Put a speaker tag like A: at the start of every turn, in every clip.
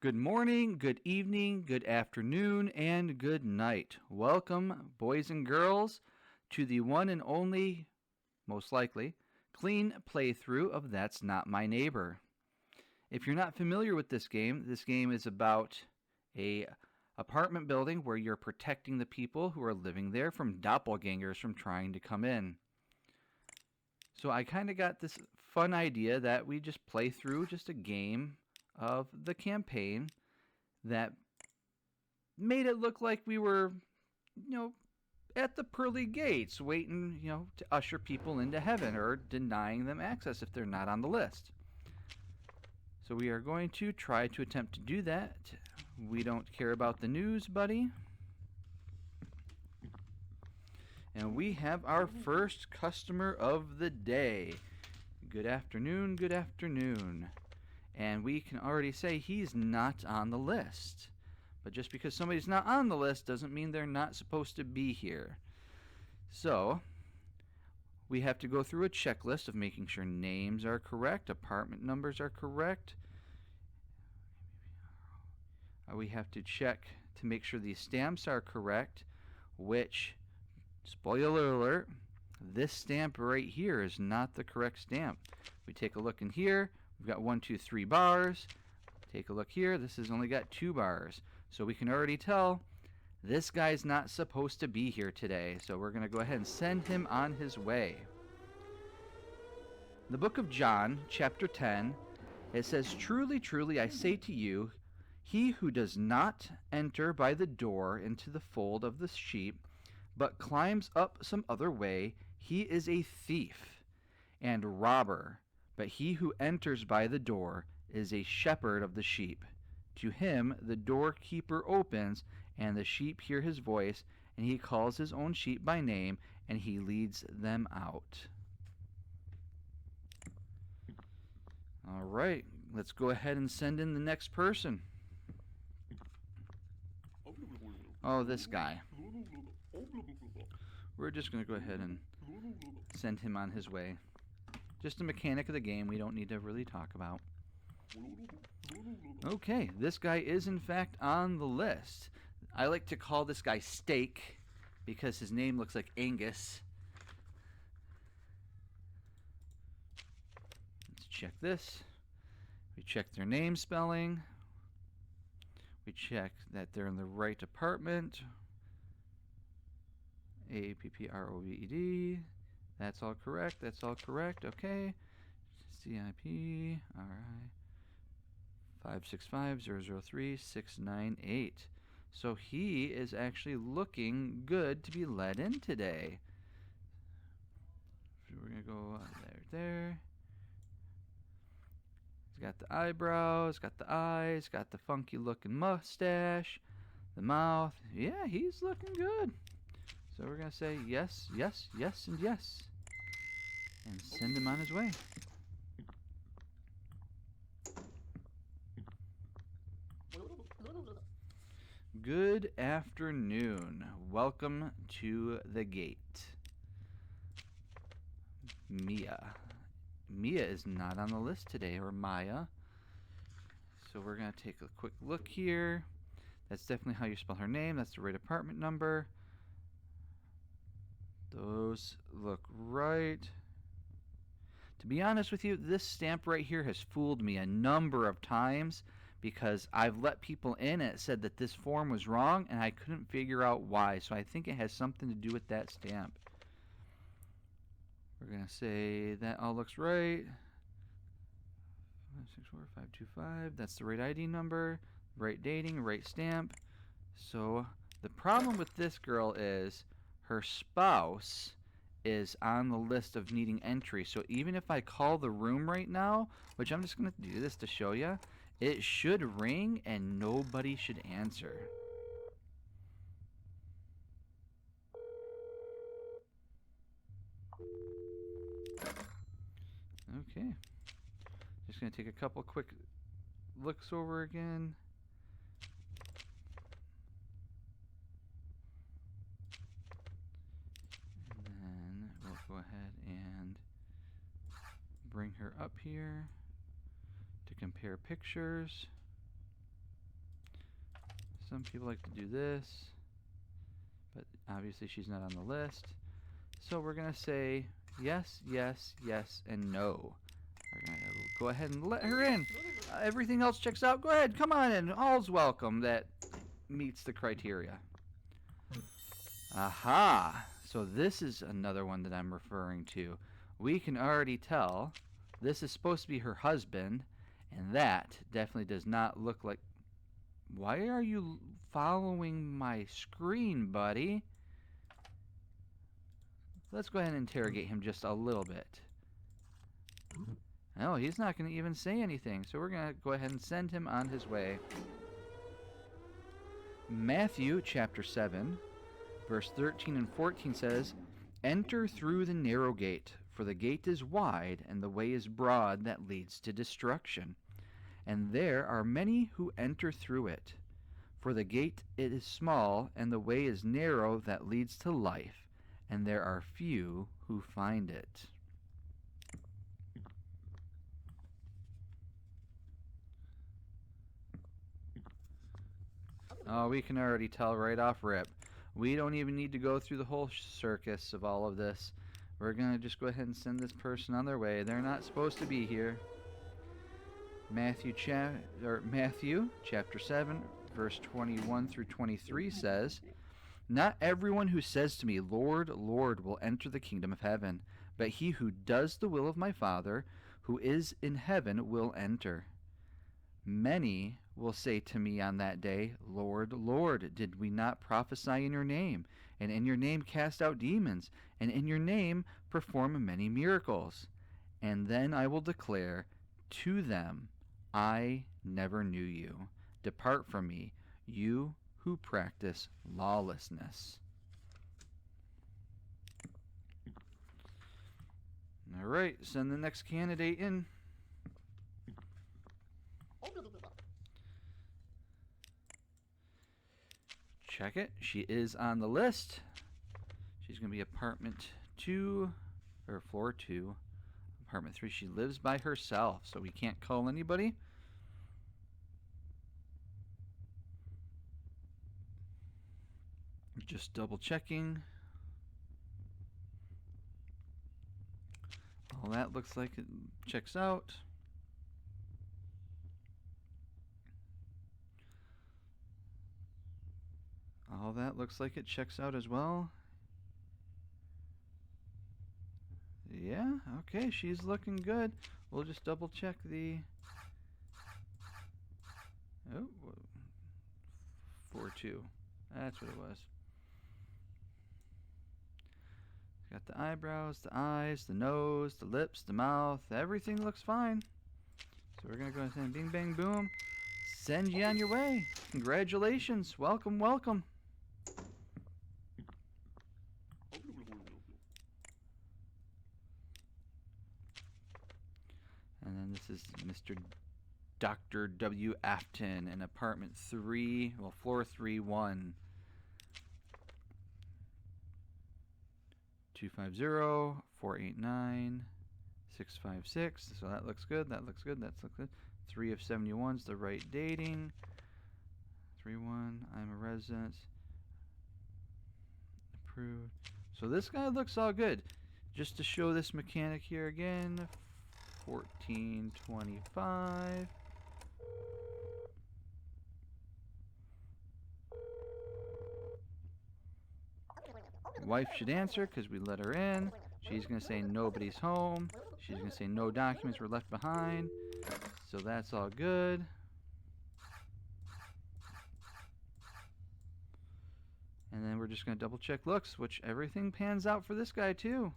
A: Good morning, good evening, good afternoon, and good night. Welcome, boys and girls, to the one and only, most likely, clean playthrough of That's Not My Neighbor. If you're not familiar with this game is about a apartment building where you're protecting the people who are living there from doppelgangers from trying to come in. So I kind of got this fun idea that we just play through just a game of the campaign that made it look like we were, you know, at the pearly gates waiting, to usher people into heaven or denying them access if they're not on the list. So we are going to try to attempt to do that. We don't care about the news, buddy. And we have our first customer of the day. Good afternoon, good afternoon. And we can already say he's not on the list. But just because somebody's not on the list doesn't mean they're not supposed to be here. So, we have to go through a checklist of making sure names are correct, apartment numbers are correct. We have to check to make sure these stamps are correct, which, spoiler alert, this stamp right here is not the correct stamp. We take a look in here. We've got 1, 2, 3 bars. Take a look here. This has only got 2 bars. So we can already tell this guy's not supposed to be here today. So we're going to go ahead and send him on his way. The book of John, chapter 10, it says, "Truly, truly, I say to you, he who does not enter by the door into the fold of the sheep, but climbs up some other way, he is a thief and robber. But he who enters by the door is a shepherd of the sheep. To him the doorkeeper opens, and the sheep hear his voice, and he calls his own sheep by name, and he leads them out." All right, let's go ahead and send in the next person. Oh, this guy. We're just going to go ahead and send him on his way. Just a mechanic of the game we don't need to really talk about. Okay, this guy is in fact on the list. I like to call this guy Steak because his name looks like Angus. Let's check this. We check their name spelling. We check that they're in the right apartment. AAPPROVED. That's all correct. That's all correct. Okay. CIP. All right. 565-003-698. So he is actually looking good to be let in today. So we're going to go there. He's got the eyebrows, got the eyes, got the funky looking mustache, the mouth. Yeah, he's looking good. So we're going to say yes, yes, yes, and yes. And send him on his way. Good afternoon. Welcome to the gate. Mia. Mia is not on the list today, or Maya. So we're going to take a quick look here. That's definitely how you spell her name. That's the right apartment number. Those look right. To be honest with you, this stamp right here has fooled me a number of times because I've let people in and it said that this form was wrong and I couldn't figure out why. So I think it has something to do with that stamp. We're going to say that all looks right. 564525. That's the right ID number, right dating, right stamp. So the problem with this girl is her spouse is on the list of needing entry. So even if I call the room right now, which I'm just going to do this to show you, it should ring and nobody should answer. Okay. Just going to take a couple quick looks over again. And then we'll go ahead and bring her up here to compare pictures. Some people like to do this, but obviously she's not on the list. So we're going to say yes, yes, yes, and no. We're going to go ahead and let her in. Everything else checks out. Go ahead, come on in. All's welcome that meets the criteria. Aha! So this is another one that I'm referring to. We can already tell this is supposed to be her husband, and that definitely does not look like... Why are you following my screen, buddy? Let's go ahead and interrogate him just a little bit. No, he's not going to even say anything, so we're going to go ahead and send him on his way. Matthew chapter 7, verse 13 and 14 says, "Enter through the narrow gate, for the gate is wide, and the way is broad that leads to destruction. And there are many who enter through it. For the gate it is small, and the way is narrow that leads to life, and there are few who find it." Oh, we can already tell right off rip. We don't even need to go through the whole circus of all of this. We're going to just go ahead and send this person on their way. They're not supposed to be here. Matthew chapter 7, verse 21 through 23 says, "Not everyone who says to me, 'Lord, Lord,' will enter the kingdom of heaven, but he who does the will of my Father who is in heaven will enter. Many will say to me on that day, 'Lord, Lord, did we not prophesy in your name, and in your name cast out demons, and in your name perform many miracles?' And then I will declare to them, 'I never knew you. Depart from me, you who practice lawlessness.'" All right, send the next candidate in. Check it. She is on the list. She's going to be apartment 2, or floor 2, apartment 3. She lives by herself, so we can't call anybody. Just double checking. All that looks like it checks out. All that looks like it checks out as well. Yeah, okay, she's looking good. We'll just double check the... Oh, 4-2. That's what it was. Got the eyebrows, the eyes, the nose, the lips, the mouth. Everything looks fine. So we're going to go ahead and bing, bang, boom. Send you on your way. Congratulations. Welcome, welcome. And then this is Mr. Dr. W. Afton in apartment 3, well, floor 3-1. 250-489-656. So that looks good. That looks good. That looks good. 3 of 71 is the right dating. 3-1. I'm a resident. Approved. So this guy looks all good. Just to show this mechanic here again. 1425. Wife should answer because we let her in. She's going to say nobody's home. She's going to say no documents were left behind. So that's all good. And then we're just going to double check looks, which everything pans out for this guy too.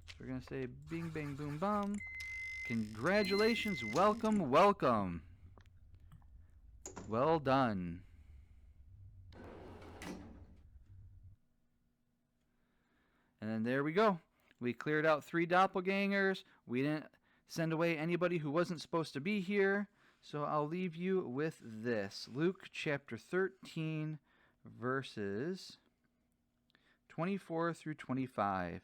A: So we're going to say bing, bang, boom, bum. Congratulations. Welcome, welcome. Well done. And then there we go. We cleared out 3 doppelgangers. We didn't send away anybody who wasn't supposed to be here. So I'll leave you with this. Luke chapter 13, verses 24 through 25.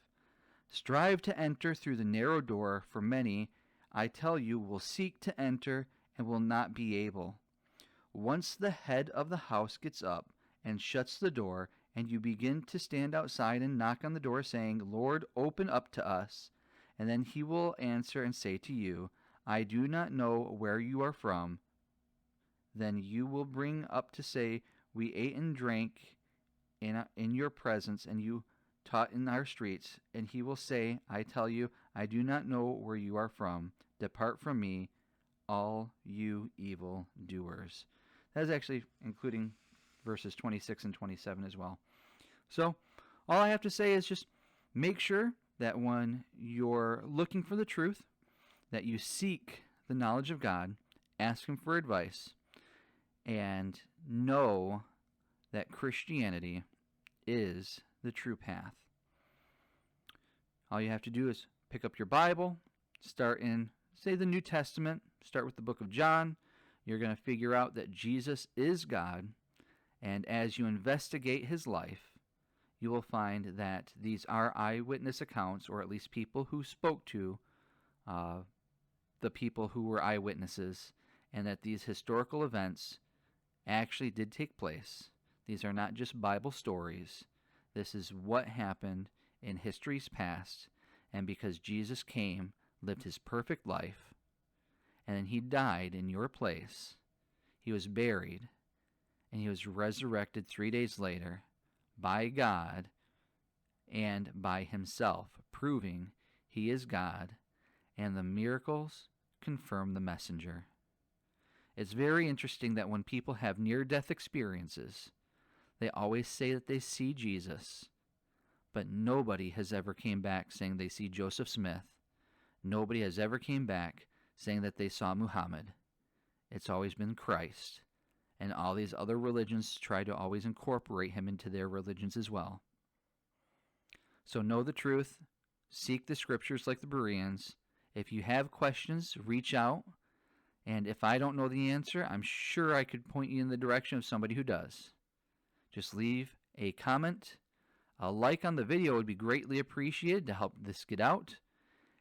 A: "Strive to enter through the narrow door, for many, I tell you, will seek to enter and will not be able. Once the head of the house gets up and shuts the door, and you begin to stand outside and knock on the door, saying, Lord, open up to us, and then he will answer and say to you, I do not know where you are from, then you will bring up to say, we ate and drank in your presence, and you taught in our streets. And he will say, I tell you, I do not know where you are from. Depart from me, all you evil doers. That is actually including verses 26 and 27 as well. So all I have to say is just make sure that when you're looking for the truth, that you seek the knowledge of God, ask him for advice, and know that Christianity is the true path. All you have to do is pick up your Bible, start in, say, the New Testament, start with the book of John. You're going to figure out that Jesus is God, and as you investigate his life, you will find that these are eyewitness accounts, or at least people who spoke to the people who were eyewitnesses, and that these historical events actually did take place. These are not just Bible stories. This is what happened in history's past, and because Jesus came, lived his perfect life, and then he died in your place, he was buried, and he was resurrected 3 days later by God and by himself, proving he is God, and the miracles confirm the messenger. It's very interesting that when people have near-death experiences, they always say that they see Jesus, but nobody has ever came back saying they see Joseph Smith. Nobody has ever came back saying that they saw Muhammad. It's always been Christ, and all these other religions try to always incorporate him into their religions as well. So know the truth, seek the scriptures like the Bereans. If you have questions, reach out. And if I don't know the answer, I'm sure I could point you in the direction of somebody who does. Just leave a comment. A like on the video would be greatly appreciated to help this get out.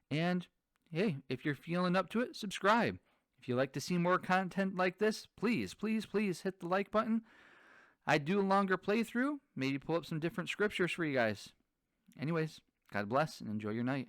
A: And, hey, if you're feeling up to it, subscribe. If you'd like to see more content like this, please, please, please hit the like button. I do a longer playthrough, maybe pull up some different scriptures for you guys. Anyways, God bless and enjoy your night.